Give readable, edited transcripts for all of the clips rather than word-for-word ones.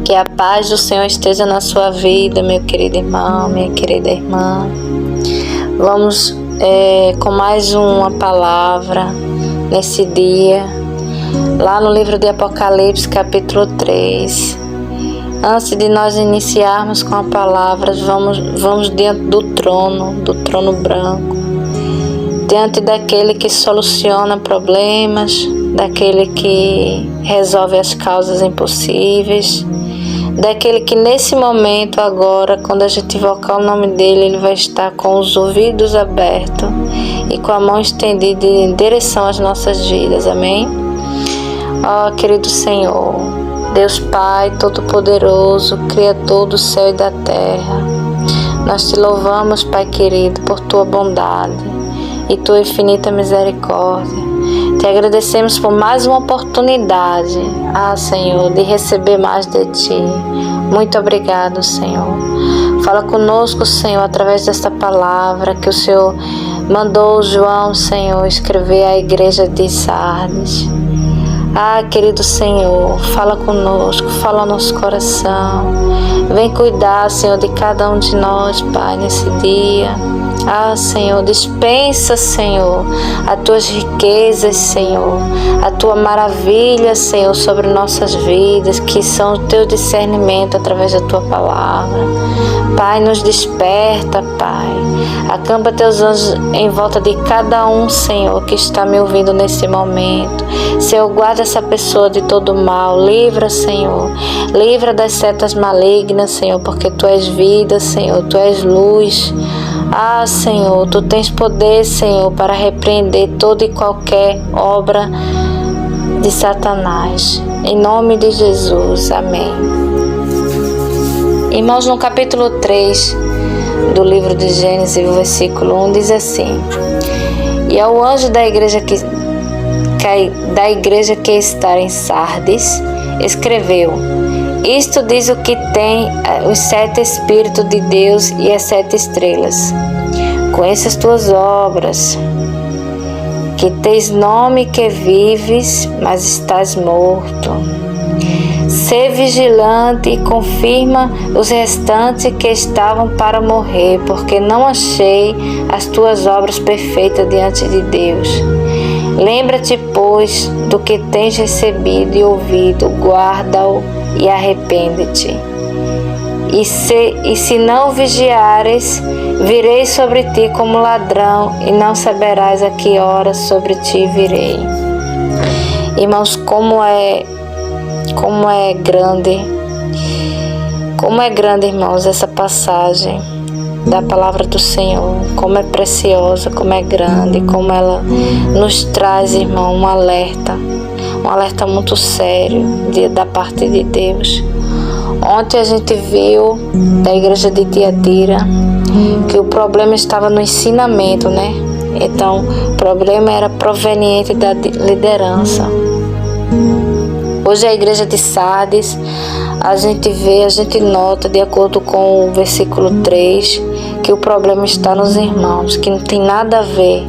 Que a paz do Senhor esteja na sua vida, meu querido irmão, minha querida irmã. Vamos com mais uma palavra nesse dia, lá no livro de Apocalipse, capítulo 3. Antes de nós iniciarmos com a palavra, vamos diante do trono branco, diante daquele que soluciona problemas, daquele que resolve as causas impossíveis, daquele que nesse momento agora, quando a gente invocar o nome dele, ele vai estar com os ouvidos abertos e com a mão estendida em direção às nossas vidas, amém? Ó querido Senhor, Deus Pai Todo-Poderoso, Criador do céu e da terra, nós te louvamos, Pai querido, por tua bondade e tua infinita misericórdia. Te agradecemos por mais uma oportunidade, Senhor, de receber mais de Ti. Muito obrigado, Senhor. Fala conosco, Senhor, através desta palavra que o Senhor mandou João, Senhor, escrever à igreja de Sardes. Querido Senhor, fala conosco, fala ao nosso coração. Vem cuidar, Senhor, de cada um de nós, Pai, nesse dia. Senhor, dispensa, Senhor, as tuas riquezas, Senhor, a tua maravilha, Senhor, sobre nossas vidas, que são o teu discernimento através da tua palavra. Pai, nos desperta, Pai. Acampa teus anjos em volta de cada um, Senhor, que está me ouvindo nesse momento. Senhor, guarda essa pessoa de todo mal. Livra, Senhor. Livra das setas malignas, Senhor, porque Tu és vida, Senhor. Tu és luz. Senhor, Tu tens poder, Senhor, para repreender toda e qualquer obra de Satanás. Em nome de Jesus. Amém. Irmãos, no capítulo 3 do livro de Gênesis, o versículo 1 diz assim: E ao anjo da igreja que está em Sardes, escreveu: Isto diz o que tem os 7 Espíritos de Deus e as 7 estrelas. Conheço as tuas obras, que tens nome que vives, mas estás morto. Sê vigilante e confirma os restantes que estavam para morrer, porque não achei as tuas obras perfeitas diante de Deus. Lembra-te, pois, do que tens recebido e ouvido, guarda-o e arrepende-te. E se não vigiares, virei sobre ti como ladrão, e não saberás a que hora sobre ti virei. Irmãos, como é grande, irmãos, essa passagem da palavra do Senhor, como é preciosa, como é grande, como ela nos traz, irmão, um alerta muito sério da parte de Deus. Ontem a gente viu da igreja de Tiatira que o problema estava no ensinamento, né? Então, o problema era proveniente da liderança. Hoje a igreja de Sardes, a gente nota, de acordo com o versículo 3, que o problema está nos irmãos, que não tem nada a ver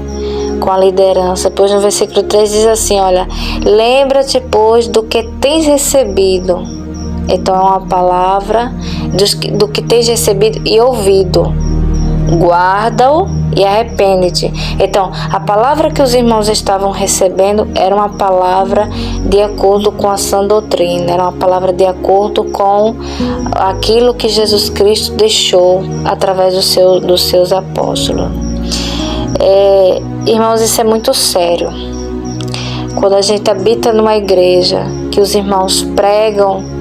com a liderança. Pois no versículo 3 diz assim, olha: lembra-te, pois, do que tens recebido. Então é uma palavra do que tens recebido e ouvido. Guarda-o e arrepende-te. Então, a palavra que os irmãos estavam recebendo era uma palavra de acordo com a sã doutrina, era uma palavra de acordo com aquilo que Jesus Cristo deixou através dos seus apóstolos. Irmãos, isso é muito sério. Quando a gente habita numa igreja que os irmãos pregam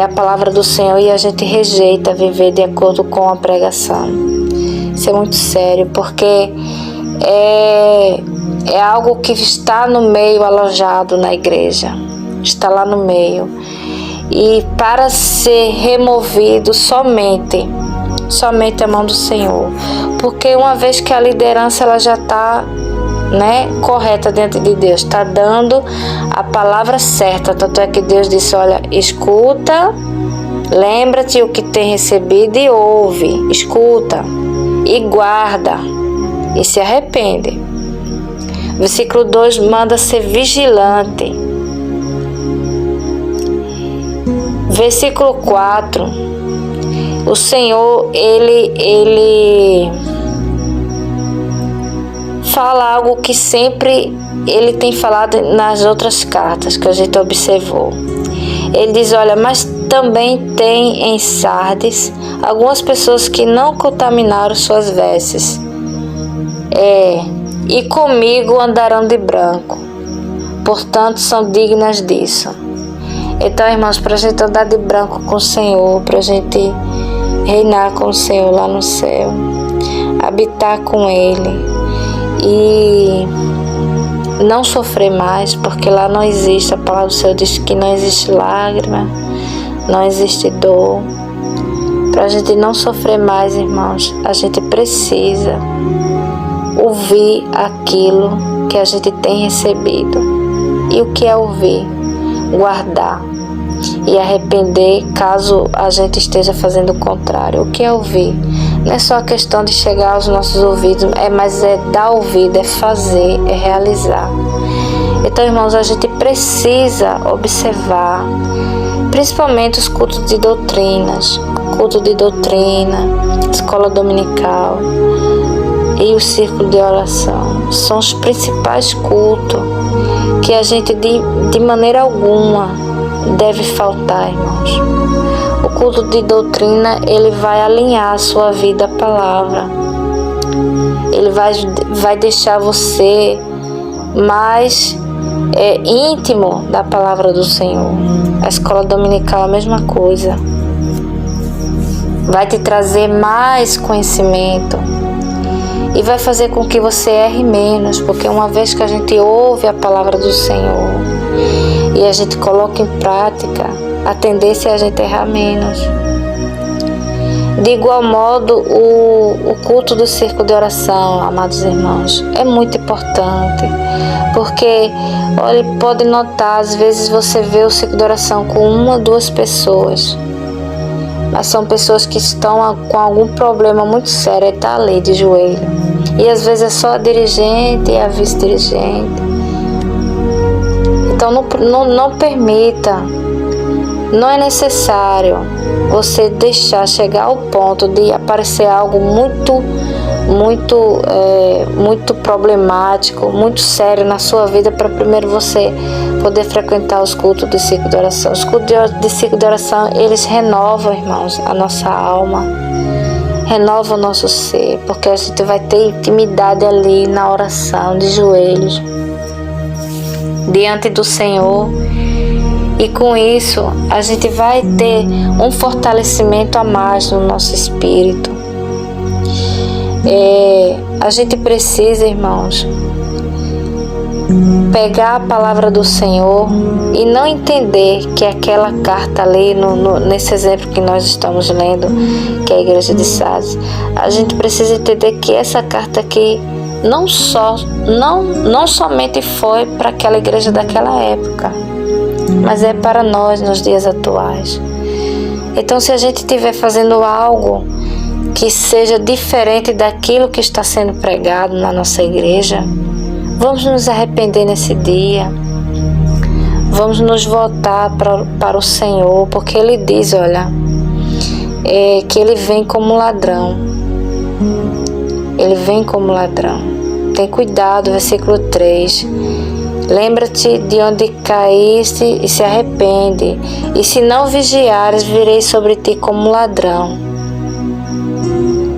a palavra do Senhor e a gente rejeita viver de acordo com a pregação. Isso é muito sério, porque é algo que está no meio, alojado na igreja, está lá no meio, e para ser removido somente a mão do Senhor, porque uma vez que a liderança ela já está correta diante de Deus, está dando a palavra certa, tanto é que Deus disse, olha, escuta, lembra-te o que tem recebido e ouve, escuta e guarda e se arrepende. Versículo 2 manda ser vigilante. Versículo 4. O Senhor, Ele fala algo que sempre Ele tem falado nas outras cartas que a gente observou. Ele diz, olha, mas também tem em Sardes algumas pessoas que não contaminaram suas vestes. E comigo andarão de branco, portanto são dignas disso. Então, irmãos, para a gente andar de branco com o Senhor, para a gente reinar com o Senhor lá no céu, habitar com Ele e não sofrer mais, porque lá não existe, a palavra do Senhor diz que não existe lágrima, não existe dor. Para a gente não sofrer mais, irmãos, a gente precisa ouvir aquilo que a gente tem recebido. E o que é ouvir? Guardar e arrepender caso a gente esteja fazendo o contrário. O que é ouvir? Não é só a questão de chegar aos nossos ouvidos, mas é dar ouvido, é fazer, é realizar. Então, irmãos, a gente precisa observar, principalmente os cultos de doutrinas, culto de doutrina, escola dominical e o círculo de oração. São os principais cultos que a gente de maneira alguma deve faltar, irmãos. O culto de doutrina, ele vai alinhar a sua vida à palavra. Ele vai deixar você mais íntimo da palavra do Senhor. A escola dominical é a mesma coisa. Vai te trazer mais conhecimento e vai fazer com que você erre menos, porque uma vez que a gente ouve a palavra do Senhor e a gente coloca em prática, a tendência é a gente errar menos. De igual modo, o culto do círculo de oração, amados irmãos, é muito importante, porque, olha, pode notar, às vezes você vê o círculo de oração com uma ou duas pessoas, mas são pessoas que estão com algum problema muito sério e está ali de joelho. E às vezes é só a dirigente e a vice-dirigente. Então não permita, não é necessário você deixar chegar ao ponto de aparecer algo muito problemático, muito sério na sua vida, para primeiro você poder frequentar os cultos de círculo de oração. Os cultos de círculo de oração, eles renovam, irmãos, a nossa alma, renovam o nosso ser, porque a gente vai ter intimidade ali na oração, de joelhos, diante do Senhor. E com isso, a gente vai ter um fortalecimento a mais no nosso espírito. A gente precisa, irmãos, pegar a palavra do Senhor e não entender que aquela carta ali, nesse exemplo que nós estamos lendo, que é a igreja de Sardes, a gente precisa entender que essa carta aqui não somente foi para aquela igreja daquela época, mas é para nós nos dias atuais. Então, se a gente estiver fazendo algo que seja diferente daquilo que está sendo pregado na nossa igreja, vamos nos arrepender nesse dia, vamos nos voltar para o Senhor, porque Ele diz, olha, que Ele vem como ladrão. Ele vem como ladrão. Tem cuidado, versículo 3. Lembra-te de onde caíste e se arrepende, e se não vigiares, virei sobre ti como ladrão,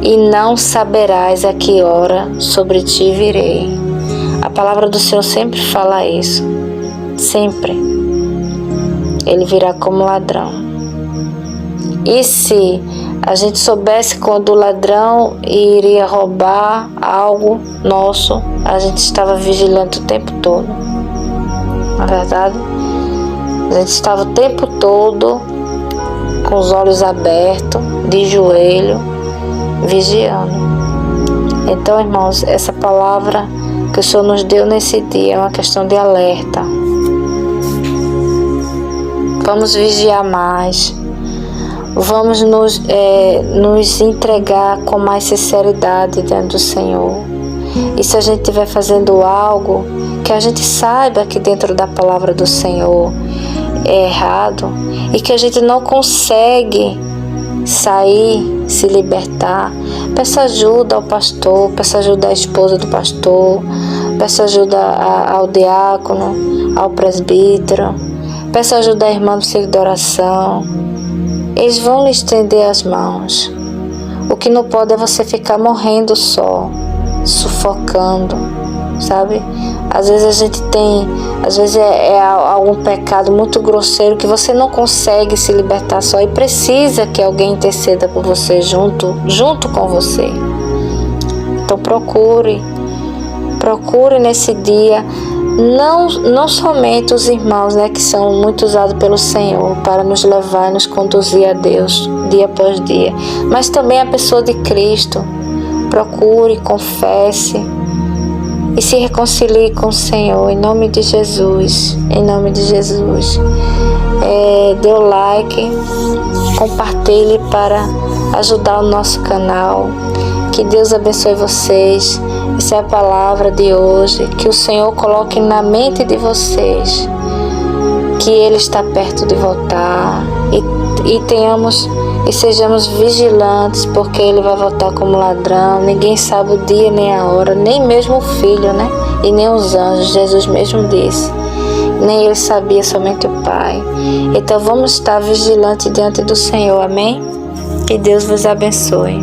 e não saberás a que hora sobre ti virei. A palavra do Senhor sempre fala isso, sempre. Ele virá como ladrão. E se a gente soubesse quando o ladrão iria roubar algo nosso, a gente estava vigilante o tempo todo. Na verdade, a gente estava o tempo todo com os olhos abertos, de joelho, vigiando. Então, irmãos, essa palavra que o Senhor nos deu nesse dia é uma questão de alerta. Vamos vigiar mais. Vamos nos entregar com mais sinceridade diante do Senhor. E se a gente estiver fazendo algo, que a gente saiba que dentro da palavra do Senhor é errado e que a gente não consegue sair, se libertar, peça ajuda ao pastor, peça ajuda à esposa do pastor, peça ajuda ao diácono, ao presbítero, peça ajuda à irmã do círculo de oração. Eles vão lhe estender as mãos. O que não pode é você ficar morrendo só, sufocando, sabe? Às vezes é algum pecado muito grosseiro que você não consegue se libertar só e precisa que alguém interceda por você junto com você. Então procure nesse dia não somente os irmãos, né, que são muito usados pelo Senhor para nos levar e nos conduzir a Deus dia após dia, mas também a pessoa de Cristo. Procure, confesse e se reconcilie com o Senhor, em nome de Jesus, em nome de Jesus. Dê o like, compartilhe para ajudar o nosso canal. Que Deus abençoe vocês. Essa é a palavra de hoje. Que o Senhor coloque na mente de vocês que Ele está perto de voltar e sejamos vigilantes, porque Ele vai voltar como ladrão. Ninguém sabe o dia nem a hora, nem mesmo o Filho, né? E nem os anjos. Jesus mesmo disse. Nem Ele sabia, somente o Pai. Então vamos estar vigilantes diante do Senhor, amém? Que Deus vos abençoe.